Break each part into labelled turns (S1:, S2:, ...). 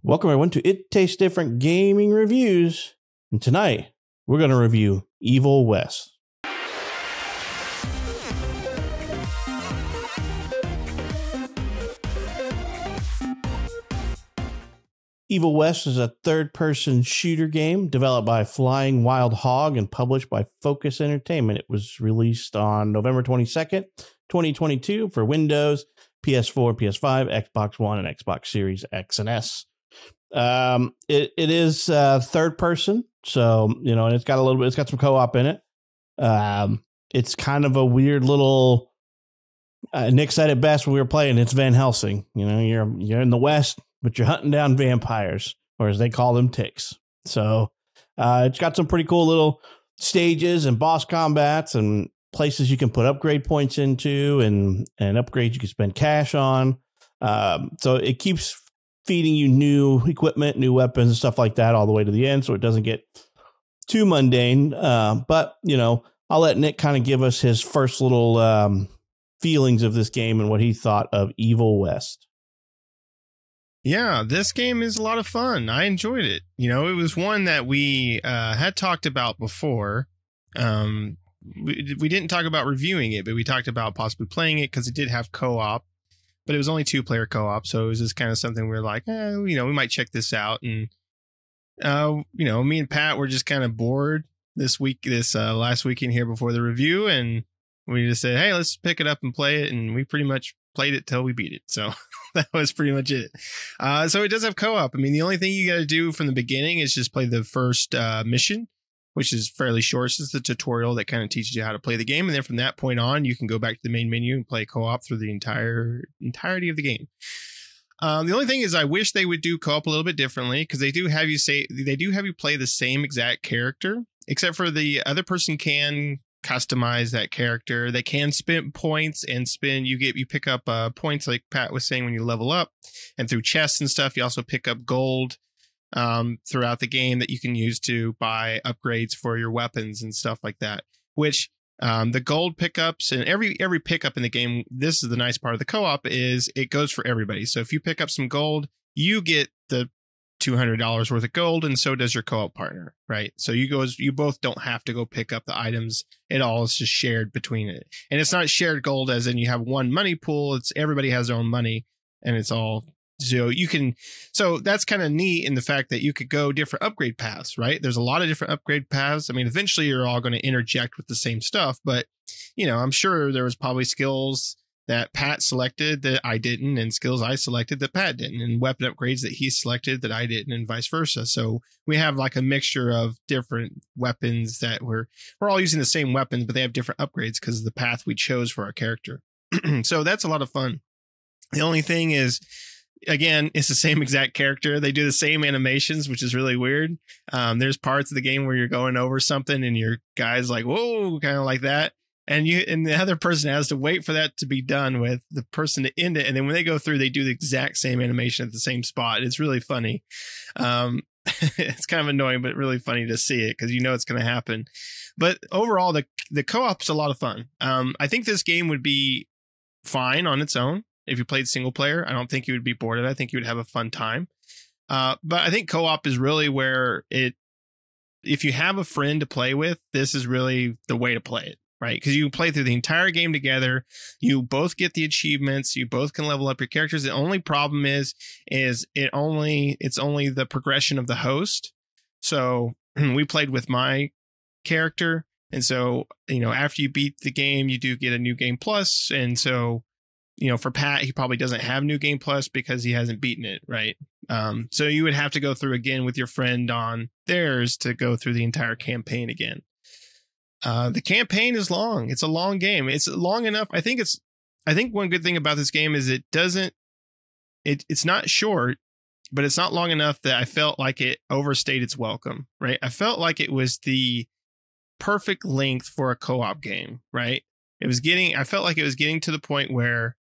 S1: Welcome everyone to It Tastes Different Gaming Reviews. And tonight, we're going to review Evil West. Evil West is a third-person shooter game developed by Flying Wild Hog and published by Focus Entertainment. It was released on November 22nd, 2022 for Windows, PS4, PS5, Xbox One, and Xbox Series X and S. It is third person, so and it's got some co-op in it. It's kind of a weird little Nick said it best when we were playing. It's Van Helsing. You're in the West, but you're hunting down vampires, or as they call them, ticks. So it's got some pretty cool little stages and boss combats and places you can put upgrade points into and upgrades you can spend cash on. So it keeps feeding you new equipment, new weapons, and stuff like that all the way to the end, so it doesn't get too mundane. But I'll let Nick kind of give us his first little feelings of this game and what he thought of Evil West.
S2: Yeah, this game is a lot of fun. I enjoyed it. It was one that we had talked about before. We didn't talk about reviewing it, but we talked about possibly playing it because it did have co-op. But it was only 2-player co-op, so it was just kind of something we're like, we might check this out. And, me and Pat were just kind of bored this last weekend here before the review. And we just said, hey, let's pick it up and play it. And we pretty much played it till we beat it. So that was pretty much it. So it does have co-op. I mean, the only thing you got to do from the beginning is just play the first mission, which is fairly short. It's just the tutorial that kind of teaches you how to play the game. And then from that point on, you can go back to the main menu and play co-op through the entirety of the game. The only thing is I wish they would do co-op a little bit differently, because they do have you play the same exact character, except for the other person can customize that character. They can spend points and you pick up points, like Pat was saying, when you level up, and through chests and stuff. You also pick up gold throughout the game that you can use to buy upgrades for your weapons and stuff like that, which the gold pickups and every pickup in the game, this is the nice part of the co-op, is it goes for everybody. So if you pick up some gold, you get the $200 worth of gold, and so does your co-op partner, right? So you both don't have to go pick up the items. It all is just shared between it. And it's not shared gold as in you have one money pool. It's everybody has their own money, and it's all. So that's kind of neat in the fact that you could go different upgrade paths, right? There's a lot of different upgrade paths. I mean, eventually you're all going to interject with the same stuff, but I'm sure there was probably skills that Pat selected that I didn't, and skills I selected that Pat didn't, and weapon upgrades that he selected that I didn't, and vice versa. So we have like a mixture of different weapons that we're all using the same weapons, but they have different upgrades because of the path we chose for our character. So that's a lot of fun. The only thing is, again, it's the same exact character. They do the same animations, which is really weird. There's parts of the game where you're going over something and your guy's like, whoa, kind of like that. And the other person has to wait for that to be done with the person to end it. And then when they go through, they do the exact same animation at the same spot. It's really funny. It's kind of annoying, but really funny to see it because it's going to happen. But overall, the co-op's a lot of fun. I think this game would be fine on its own. If you played single player, I don't think you would be bored of it. I think you would have a fun time. But I think co-op is really where if you have a friend to play with, this is really the way to play it, right? Because you play through the entire game together. You both get the achievements. You both can level up your characters. The only problem is it's only the progression of the host. So we played with my character. And so, after you beat the game, you do get a new game plus. And so, for Pat, he probably doesn't have New Game Plus because he hasn't beaten it, right? So you would have to go through again with your friend on theirs to go through the entire campaign again. The campaign is long. It's a long game. It's long enough. I think one good thing about this game is it's not short, but it's not long enough that I felt like it overstayed its welcome, right? I felt like it was the perfect length for a co-op game, right? I felt like it was getting to the point where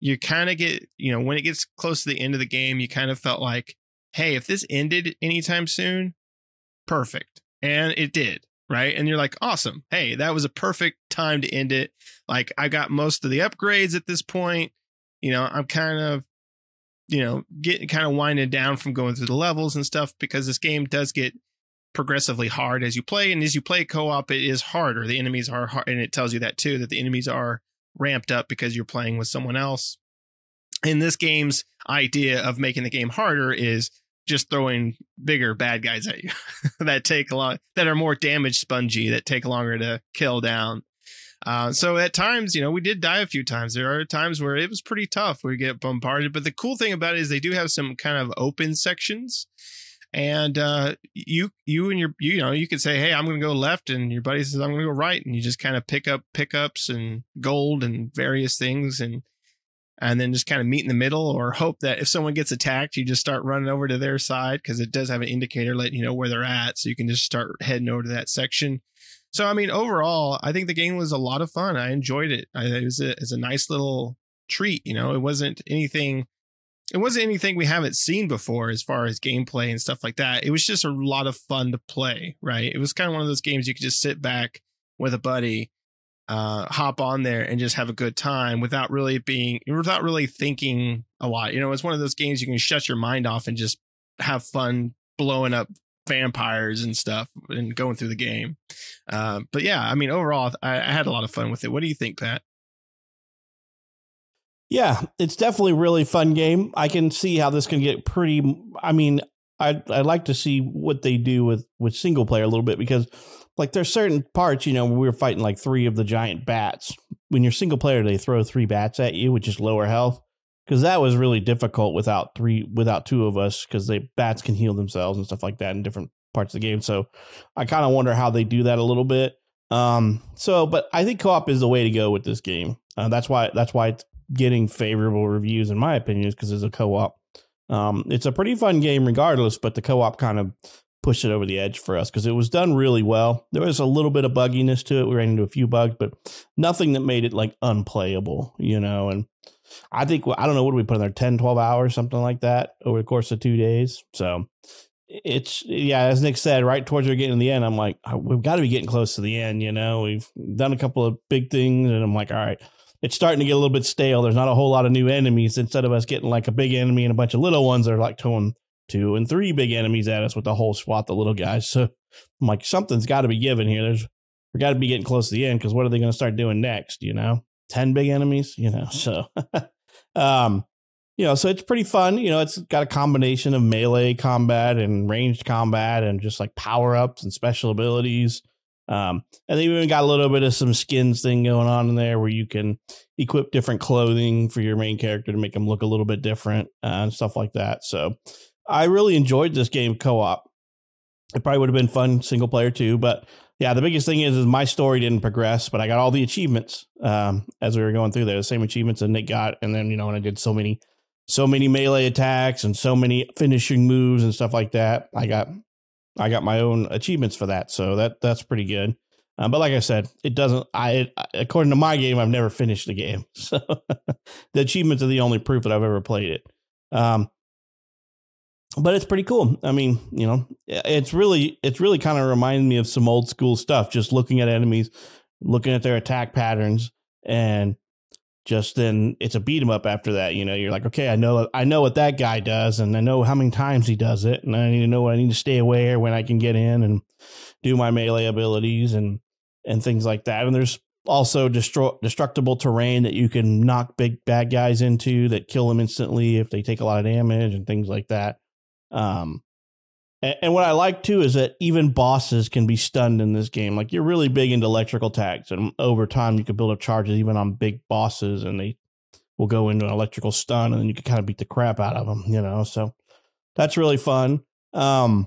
S2: you kind of get, when it gets close to the end of the game, you kind of felt like, hey, if this ended anytime soon, perfect. And it did, right? And you're like, awesome. Hey, that was a perfect time to end it. Like, I got most of the upgrades at this point. I'm kind of get kind of winded down from going through the levels and stuff, because this game does get progressively hard as you play. And as you play co-op, it is harder. The enemies are hard. And it tells you that too, that the enemies are ramped up because you're playing with someone else. And this game's idea of making the game harder is just throwing bigger bad guys at you that take a lot, that are more damage spongy, that take longer to kill down. So at times, we did die a few times. There are times where it was pretty tough. We get bombarded. But the cool thing about it is they do have some kind of open sections. And you could say, hey, I'm going to go left. And your buddy says, I'm going to go right. And you just kind of pick up pickups and gold and various things. And then just kind of meet in the middle, or hope that if someone gets attacked, you just start running over to their side, because it does have an indicator letting you know where they're at. So you can just start heading over to that section. So, I mean, overall, I think the game was a lot of fun. I enjoyed it. It was a nice little treat. It wasn't anything we haven't seen before as far as gameplay and stuff like that. It was just a lot of fun to play, right? It was kind of one of those games you could just sit back with a buddy, hop on there and just have a good time without really thinking a lot. It's one of those games you can shut your mind off and just have fun blowing up vampires and stuff and going through the game. But yeah, I mean, overall, I had a lot of fun with it. What do you think, Pat?
S1: Yeah, it's definitely a really fun game. I can see how this can get pretty. I mean, I'd like to see what they do with single player a little bit, because like there's certain parts, we were fighting like 3 of the giant bats. When you're single player, they throw 3 bats at you, which is lower health, because that was really difficult without 2 of us, because the bats can heal themselves and stuff like that in different parts of the game. So I kind of wonder how they do that a little bit. But I think co-op is the way to go with this game. That's why it's getting favorable reviews, in my opinion, is because it's a co-op. It's a pretty fun game regardless, but the co-op kind of pushed it over the edge for us because it was done really well. There was a little bit of bugginess to it. We ran into a few bugs, but nothing that made it like unplayable, and I think, I don't know, what did we put in there, 10, 12 hours, something like that over the course of 2 days. So it's, as Nick said, right towards we're getting to the end, I'm like, we've got to be getting close to the end. We've done a couple of big things and I'm like, all right, it's starting to get a little bit stale. There's not a whole lot of new enemies. Instead of us getting like a big enemy and a bunch of little ones, they're like throwing 2 and 3 big enemies at us with a whole swath of little guys. So I'm like, something's got to be given here. We got to be getting close to the end, because what are they going to start doing next? 10 big enemies, so, so it's pretty fun. It's got a combination of melee combat and ranged combat and just like power ups and special abilities. And they even got a little bit of some skins thing going on in there where you can equip different clothing for your main character to make them look a little bit different and stuff like that. So I really enjoyed this game co-op. It probably would have been fun single player too, but yeah, the biggest thing is my story didn't progress, but I got all the achievements as we were going through there, the same achievements that Nick got. And then, when I did so many melee attacks and so many finishing moves and stuff like that, I got my own achievements for that. So that's pretty good. But like I said, according to my game, I've never finished the game. So the achievements are the only proof that I've ever played it. But it's pretty cool. I mean, it's really kind of reminding me of some old school stuff, just looking at enemies, looking at their attack patterns, and just then it's a beat 'em up after that. You're like, okay, I know what that guy does, and I know how many times he does it, and I need to know when I need to stay away or when I can get in and do my melee abilities and things like that. And there's also destructible terrain that you can knock big bad guys into that kill them instantly if they take a lot of damage and things like that. And what I like too is that even bosses can be stunned in this game. Like, you're really big into electrical attacks, and over time you can build up charges even on big bosses, and they will go into an electrical stun, and then you can kind of beat the crap out of them, so that's really fun. I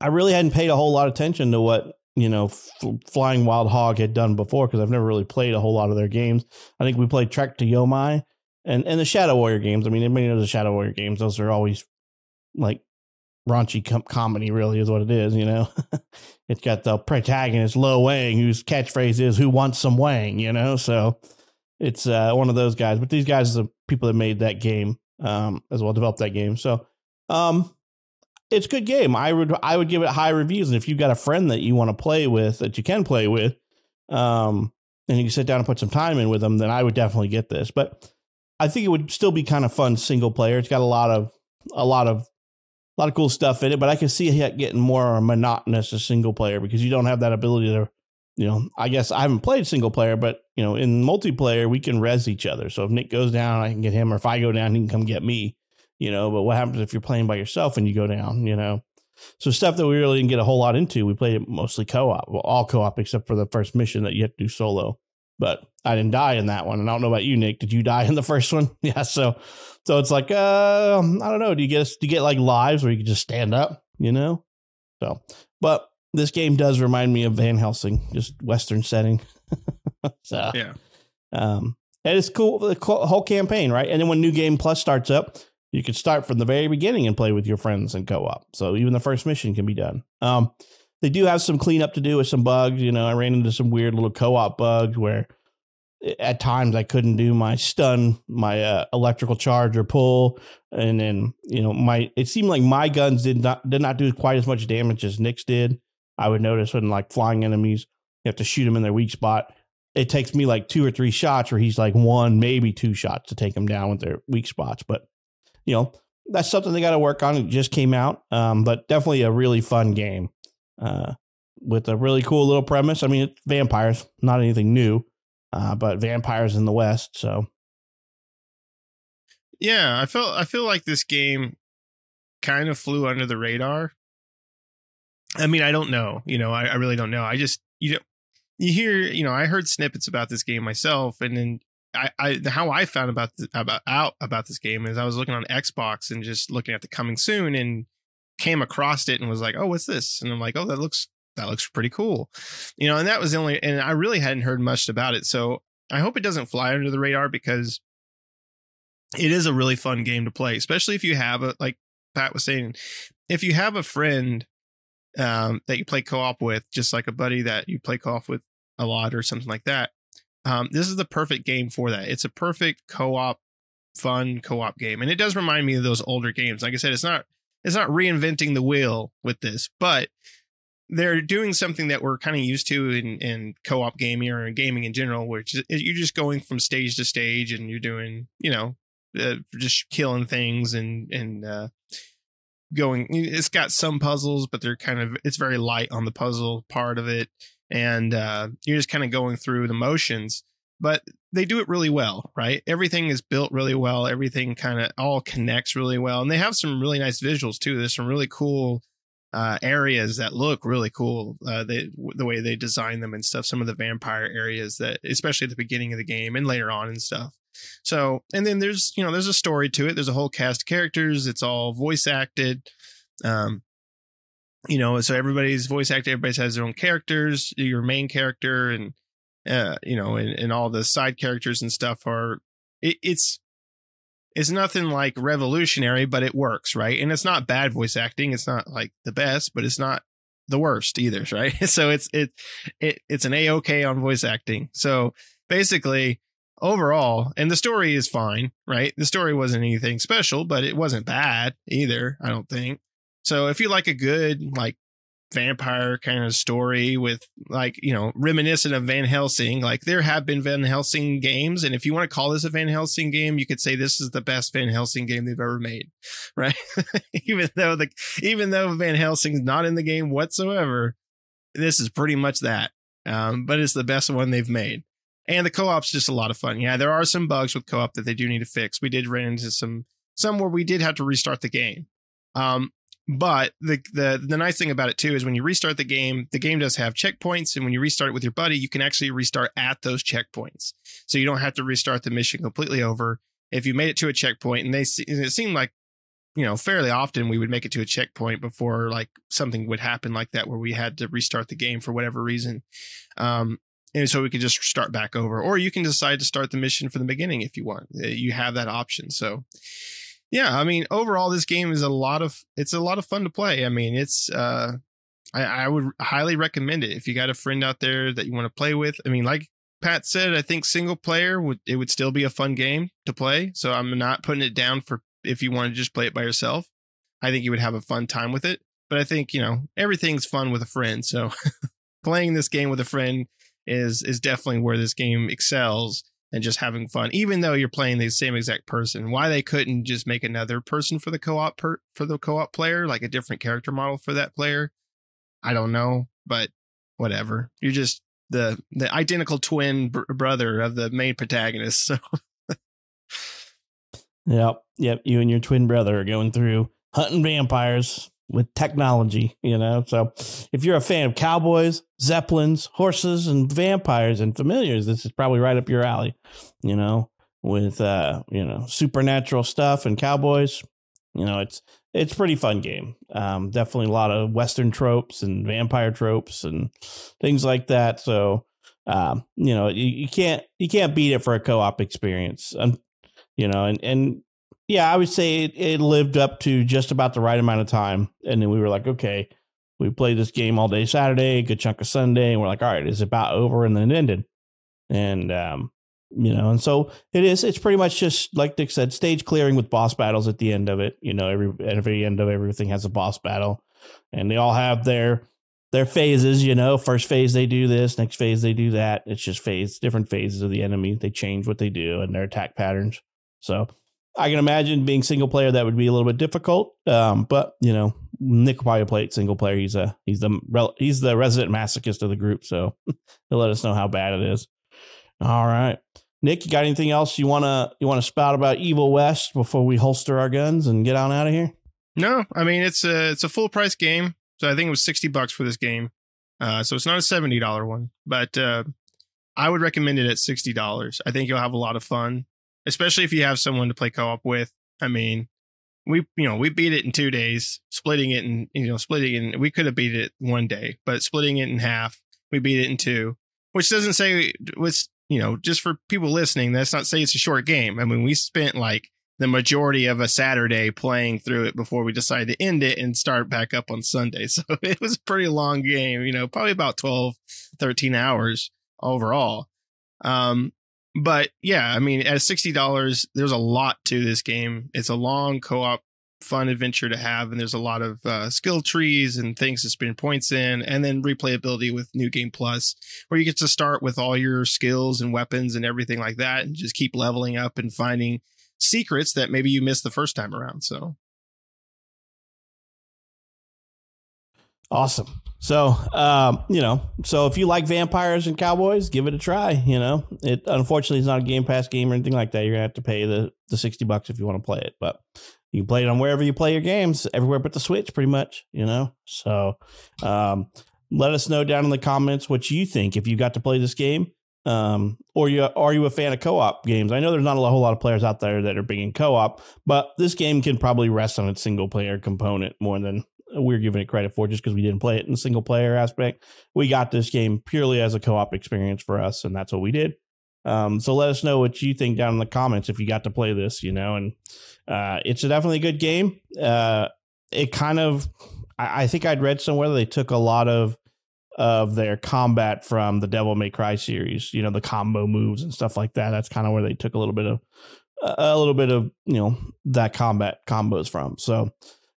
S1: really hadn't paid a whole lot of attention to what, Flying Wild Hog had done before, because I've never really played a whole lot of their games. I think we played Trek to Yomai and the Shadow Warrior games. I mean, everybody knows the Shadow Warrior games. Those are always like raunchy comedy, really, is what it is. It's got the protagonist Lo Wang, whose catchphrase is "Who wants some Wang?" So it's one of those guys. But these guys are the people that made that game as well, developed that game. So it's a good game. I would give it high reviews. And if you've got a friend that you want to play with, that you can play with, and you can sit down and put some time in with them, then I would definitely get this. But I think it would still be kind of fun single player. It's got a lot of cool stuff in it, but I can see it getting more monotonous as single player because you don't have that ability to, I guess I haven't played single player, but in multiplayer we can res each other. So if Nick goes down, I can get him, or if I go down, he can come get me, but what happens if you're playing by yourself and you go down, So stuff that we really didn't get a whole lot into, we played it mostly co-op, well, all co-op except for the first mission that you have to do solo. But I didn't die in that one. And I don't know about you, Nick. Did you die in the first one? Yeah. So it's like, I don't know. Do you get like lives where you can just stand up, So, but this game does remind me of Van Helsing, just Western setting. So,
S2: yeah.
S1: And it's cool. The whole campaign, right? And then when New Game Plus starts up, you can start from the very beginning and play with your friends and co-op. So even the first mission can be done. They do have some cleanup to do with some bugs. I ran into some weird little co-op bugs where at times I couldn't do my stun, my electrical charge or pull. And then, it seemed like my guns did not do quite as much damage as Nick's did. I would notice when like flying enemies, you have to shoot them in their weak spot. It takes me like 2 or 3 shots where he's like 1, maybe 2 shots to take them down with their weak spots. But that's something they got to work on. It just came out, but definitely a really fun game with a really cool little premise. I mean, it's vampires, not anything new, but vampires in the West. So,
S2: yeah, I feel like this game kind of flew under the radar. I mean, I don't know, I really don't know. I just, you hear, I heard snippets about this game myself, and then how I found out about this game is I was looking on Xbox and just looking at the coming soon and came across it and was like, oh, what's this? And I'm like, oh, that looks pretty cool. And that was and I really hadn't heard much about it. So I hope it doesn't fly under the radar because it is a really fun game to play, especially if you have like Pat was saying, if you have a friend that you play co-op with, just like a buddy that you play co-op with a lot or something like that. This is the perfect game for that. It's a perfect fun co-op game. And it does remind me of those older games. Like I said, it's not reinventing the wheel with this, but they're doing something that we're kind of used to in co-op gaming or in gaming in general, which is you're just going from stage to stage and you're doing, just killing things and going. It's got some puzzles, but it's very light on the puzzle part of it. And you're just kind of going through the motions, but they do it really well, right? Everything is built really well. Everything kind of all connects really well. And they have some really nice visuals too. There's some really cool areas that look really cool. The way they design them and stuff, some of the vampire areas that, especially at the beginning of the game and later on and stuff. So, and then there's a story to it. There's a whole cast of characters. It's all voice acted. So everybody's voice acted, everybody has their own characters, your main character and, and all the side characters and stuff it's nothing like revolutionary, but it works. Right. And it's not bad voice acting. It's not like the best, but it's not the worst either. Right. So it's an A-OK on voice acting. So basically overall, and the story is fine, right? The story wasn't anything special, but it wasn't bad either, I don't think. So if you like a good like vampire kind of story with like, reminiscent of Van Helsing, like there have been Van Helsing games. And if you want to call this a Van Helsing game, you could say this is the best Van Helsing game they've ever made. Right. even though Van Helsing's not in the game whatsoever, this is pretty much that. But it's the best one they've made. And the co-op's just a lot of fun. Yeah, there are some bugs with co-op that they do need to fix. We did run into some where we did have to restart the game. But the nice thing about it too is when you restart the game does have checkpoints, and when you restart it with your buddy, you can actually restart at those checkpoints. So you don't have to restart the mission completely over. If you made it to a checkpoint, and it seemed like, fairly often we would make it to a checkpoint before like something would happen like that where we had to restart the game for whatever reason. And so we could just start back over, or you can decide to start the mission from the beginning if you want. You have that option. So yeah, I mean, overall, this game is a lot of fun to play. I mean, it's I would highly recommend it if you got a friend out there that you want to play with. I mean, like Pat said, I think single player would still be a fun game to play. So I'm not putting it down for if you want to just play it by yourself. I think you would have a fun time with it. But I think, everything's fun with a friend. So playing this game with a friend is definitely where this game excels. and just having fun, even though you're playing the same exact person. Why they couldn't just make another person for the co-op player, like a different character model for that player, I don't know, but whatever. You're just the identical twin brother of the main protagonist. So
S1: Yep. You and your twin brother are going through hunting vampires with technology, So if you're a fan of cowboys, zeppelins, horses, and vampires and familiars, this is probably right up your alley, with, supernatural stuff and cowboys. It's a pretty fun game. Definitely a lot of Western tropes and vampire tropes and things like that. So, you can't beat it for a co-op experience. And yeah, I would say it lived up to just about the right amount of time. And then we were like, okay, we played this game all day Saturday, a good chunk of Sunday. And we're like, all right, it's about over. And then it ended. And, and so it's pretty much just like Dick said, stage clearing with boss battles at the end of it. Every end of everything has a boss battle, and they all have their phases. First phase they do this, next phase they do that. It's just different phases of the enemy. They change what they do and their attack patterns. So I can imagine being single player that would be a little bit difficult. But Nick will probably play it single player. He's the resident masochist of the group, so he'll let us know how bad it is. All right, Nick, you got anything else you wanna spout about Evil West before we holster our guns and get on out of here?
S2: No, I mean it's a full price game, so I think it was $60 for this game. So it's not a $70 one, but I would recommend it at $60. I think you'll have a lot of fun, especially if you have someone to play co-op with. I mean, we beat it in 2 days, splitting it, we could have beat it one day, but splitting it in half, we beat it in two, which doesn't say what's, just for people listening, that's not say it's a short game. I mean, we spent like the majority of a Saturday playing through it before we decided to end it and start back up on Sunday. So it was a pretty long game, probably about 12, 13 hours overall. But yeah, I mean, at $60, there's a lot to this game. It's a long co-op fun adventure to have, and there's a lot of skill trees and things to spend points in, and then replayability with New Game Plus, where you get to start with all your skills and weapons and everything like that, and just keep leveling up and finding secrets that maybe you missed the first time around. So
S1: awesome. So, so if you like vampires and cowboys, give it a try. It unfortunately is not a Game Pass game or anything like that. You're gonna have to pay the $60 if you want to play it, but you can play it on wherever you play your games, everywhere but the Switch, pretty much. So, let us know down in the comments what you think if you got to play this game. Or are you a fan of co-op games? I know there's not a whole lot of players out there that are big in co-op, but this game can probably rest on its single player component more than we're giving it credit for, just because we didn't play it in the single player aspect. We got this game purely as a co-op experience for us, and that's what we did. So let us know what you think down in the comments if you got to play this, and it's definitely a good game. It kind of, I think I'd read somewhere that they took a lot of their combat from the Devil May Cry series, the combo moves and stuff like that. That's kind of where they took a little bit of that combat combos from. So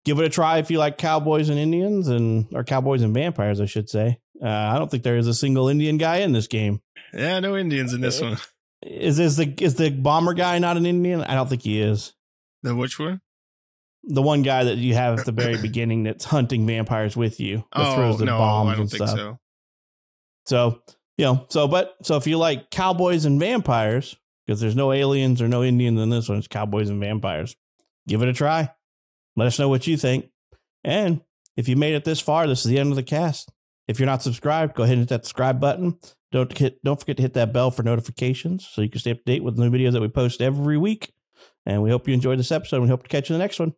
S1: give it a try if you like cowboys and Indians, or cowboys and vampires, I should say. I don't think there is a single Indian guy in this game.
S2: Yeah, no Indians in this one.
S1: Is the bomber guy not an Indian? I don't think he is.
S2: The which one?
S1: The one guy that you have at the very beginning that's hunting vampires with you. That throws the bombs I don't think stuff. So if you like cowboys and vampires, because there's no aliens or no Indians in this one, it's cowboys and vampires, give it a try. Let us know what you think. And if you made it this far, this is the end of the cast. If you're not subscribed, go ahead and hit that subscribe button. Don't forget to hit that bell for notifications so you can stay up to date with the new videos that we post every week. And we hope you enjoyed this episode. We hope to catch you in the next one.